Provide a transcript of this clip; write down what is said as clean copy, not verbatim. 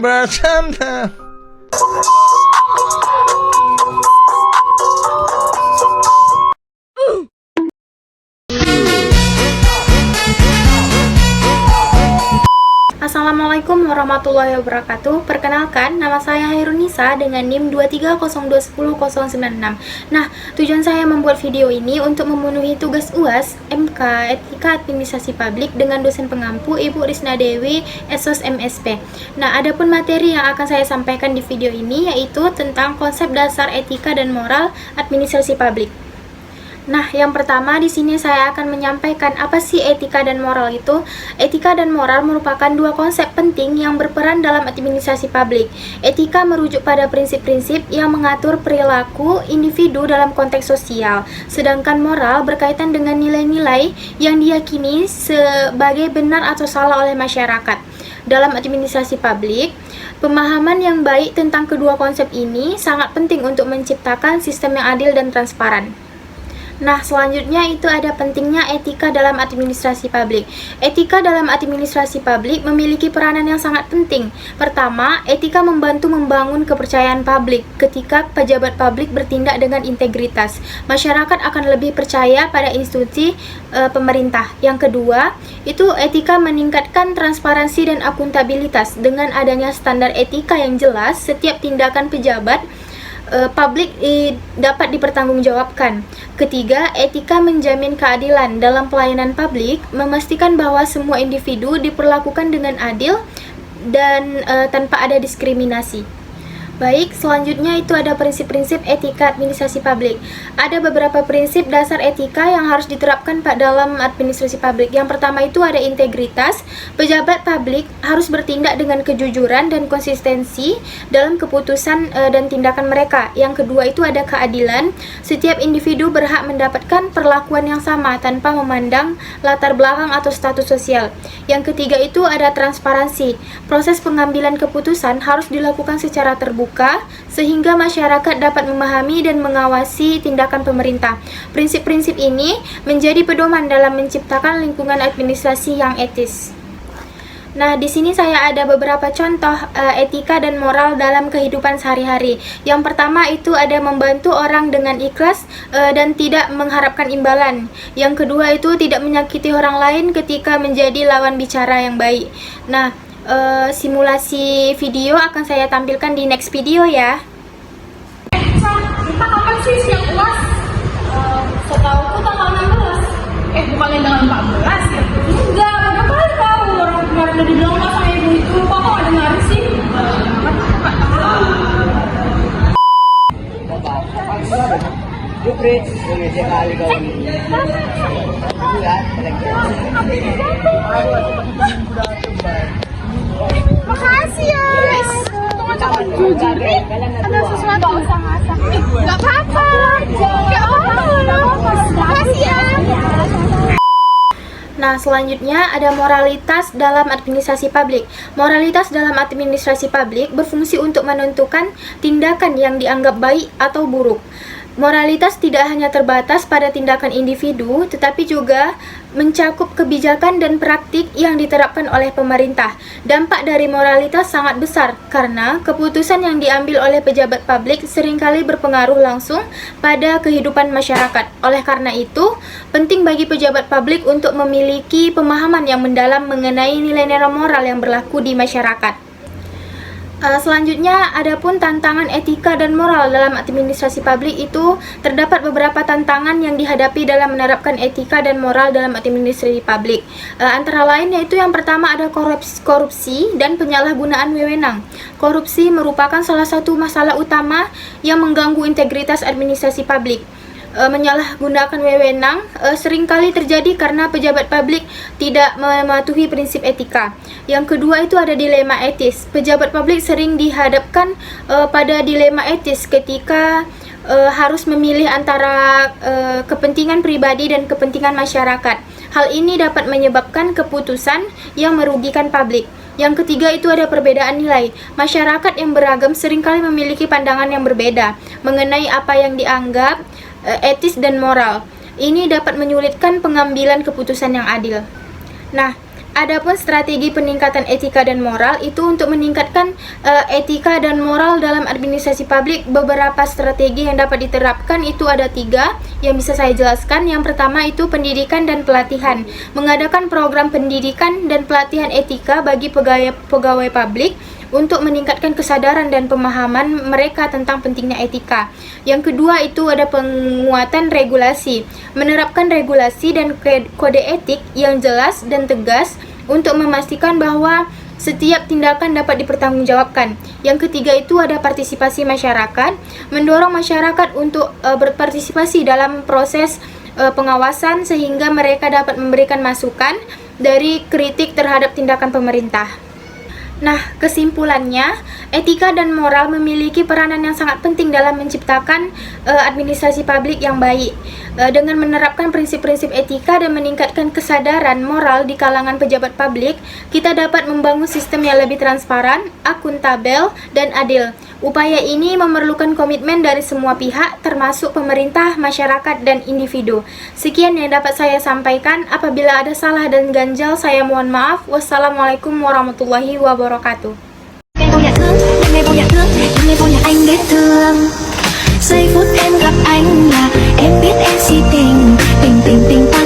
bercanda. Assalamualaikum warahmatullahi wabarakatuh. Perkenalkan, nama saya Hairunisa dengan NIM 230201096. Nah, tujuan saya membuat video ini untuk memenuhi tugas UAS MK Etika Administrasi Publik dengan dosen pengampu Ibu Risna Dewi, Esos MSP. Nah, adapun materi yang akan saya sampaikan di video ini yaitu tentang konsep dasar etika dan moral administrasi publik. Nah, yang pertama di sini saya akan menyampaikan apa sih etika dan moral itu. Etika dan moral merupakan dua konsep penting yang berperan dalam administrasi publik. Etika merujuk pada prinsip-prinsip yang mengatur perilaku individu dalam konteks sosial, sedangkan moral berkaitan dengan nilai-nilai yang diyakini sebagai benar atau salah oleh masyarakat. Dalam administrasi publik, pemahaman yang baik tentang kedua konsep ini sangat penting untuk menciptakan sistem yang adil dan transparan. Nah, selanjutnya itu ada pentingnya etika dalam administrasi publik. Etika dalam administrasi publik memiliki peranan yang sangat penting. Pertama, etika membantu membangun kepercayaan publik. Ketika pejabat publik bertindak dengan integritas, masyarakat akan lebih percaya pada institusi pemerintah. Yang kedua, itu etika meningkatkan transparansi dan akuntabilitas. Dengan adanya standar etika yang jelas, setiap tindakan pejabat publik dapat dipertanggungjawabkan. Ketiga, etika menjamin keadilan dalam pelayanan publik, memastikan bahwa semua individu diperlakukan dengan adil dan tanpa ada diskriminasi. Baik, selanjutnya itu ada prinsip-prinsip etika administrasi publik. Ada beberapa prinsip dasar etika yang harus diterapkan dalam administrasi publik. Yang pertama itu ada integritas. Pejabat publik harus bertindak dengan kejujuran dan konsistensi dalam keputusan dan tindakan mereka. Yang kedua itu ada keadilan. Setiap individu berhak mendapatkan perlakuan yang sama tanpa memandang latar belakang atau status sosial. Yang ketiga itu ada transparansi. Proses pengambilan keputusan harus dilakukan secara terbuka sehingga masyarakat dapat memahami dan mengawasi tindakan pemerintah. Prinsip-prinsip ini menjadi pedoman dalam menciptakan lingkungan administrasi yang etis. Nah, di sini saya ada beberapa contoh etika dan moral dalam kehidupan sehari-hari. Yang pertama itu ada membantu orang dengan ikhlas dan tidak mengharapkan imbalan. Yang kedua itu tidak menyakiti orang lain ketika menjadi lawan bicara yang baik. Nah, simulasi video akan saya tampilkan di next video ya. Kita kapan sih siang UAS? Setauku tanggal 16. Bukannya tanggal 14 ya? Enggak, berapa kali tahu orang kemarin udah dibilang nggak sama ibu itu. Lupa kok ada ngaruh sih? Juprit, Indonesia kali kau ini. Makasih ya. Jujur, ada sesuatu usah masak. Gak apa-apa. Gak apa-apa. Makasih ya. Nah, selanjutnya ada moralitas dalam administrasi publik. Moralitas dalam administrasi publik berfungsi untuk menentukan tindakan yang dianggap baik atau buruk. Moralitas tidak hanya terbatas pada tindakan individu, tetapi juga mencakup kebijakan dan praktik yang diterapkan oleh pemerintah. Dampak dari moralitas sangat besar karena keputusan yang diambil oleh pejabat publik seringkali berpengaruh langsung pada kehidupan masyarakat. Oleh karena itu, penting bagi pejabat publik untuk memiliki pemahaman yang mendalam mengenai nilai-nilai moral yang berlaku di masyarakat. Selanjutnya, adapun tantangan etika dan moral dalam administrasi publik itu terdapat beberapa tantangan yang dihadapi dalam menerapkan etika dan moral dalam administrasi publik. Antara lain yaitu yang pertama ada korupsi dan penyalahgunaan wewenang. Korupsi merupakan salah satu masalah utama yang mengganggu integritas administrasi publik. Menyalahgunakan wewenang seringkali terjadi karena pejabat publik tidak mematuhi prinsip etika. Yang kedua itu ada dilema etis. Pejabat publik sering dihadapkan pada dilema etis ketika harus memilih antara kepentingan pribadi dan kepentingan masyarakat. Hal ini dapat menyebabkan keputusan yang merugikan publik. Yang ketiga itu ada perbedaan nilai. Masyarakat yang beragam seringkali memiliki pandangan yang berbeda mengenai apa yang dianggap etis dan moral. Ini dapat menyulitkan pengambilan keputusan yang adil. Nah, Adapun strategi peningkatan etika dan moral itu untuk meningkatkan etika dan moral dalam administrasi publik. Beberapa strategi yang dapat diterapkan itu ada 3 yang bisa saya jelaskan. Yang pertama itu pendidikan dan pelatihan. Mengadakan program pendidikan dan pelatihan etika bagi pegawai publik untuk meningkatkan kesadaran dan pemahaman mereka tentang pentingnya etika. Yang kedua itu ada penguatan regulasi. Menerapkan regulasi dan kode etik yang jelas dan tegas untuk memastikan bahwa setiap tindakan dapat dipertanggungjawabkan. Yang ketiga itu ada partisipasi masyarakat. Mendorong masyarakat untuk berpartisipasi dalam proses pengawasan sehingga mereka dapat memberikan masukan dari kritik terhadap tindakan pemerintah. Nah, kesimpulannya, etika dan moral memiliki peranan yang sangat penting dalam menciptakan administrasi publik yang baik. Dengan menerapkan prinsip-prinsip etika dan meningkatkan kesadaran moral di kalangan pejabat publik, kita dapat membangun sistem yang lebih transparan, akuntabel, dan adil. Upaya ini memerlukan komitmen dari semua pihak, termasuk pemerintah, masyarakat, dan individu. Sekian yang dapat saya sampaikan. Apabila ada salah dan ganjal, saya mohon maaf. Wassalamualaikum warahmatullahi wabarakatuh. Ngày vô nhà thương, ngày vô nhà thương, ngày vô nhà anh biết thương. Giây phút em gặp anh là em biết em si tình, tình tình tình ta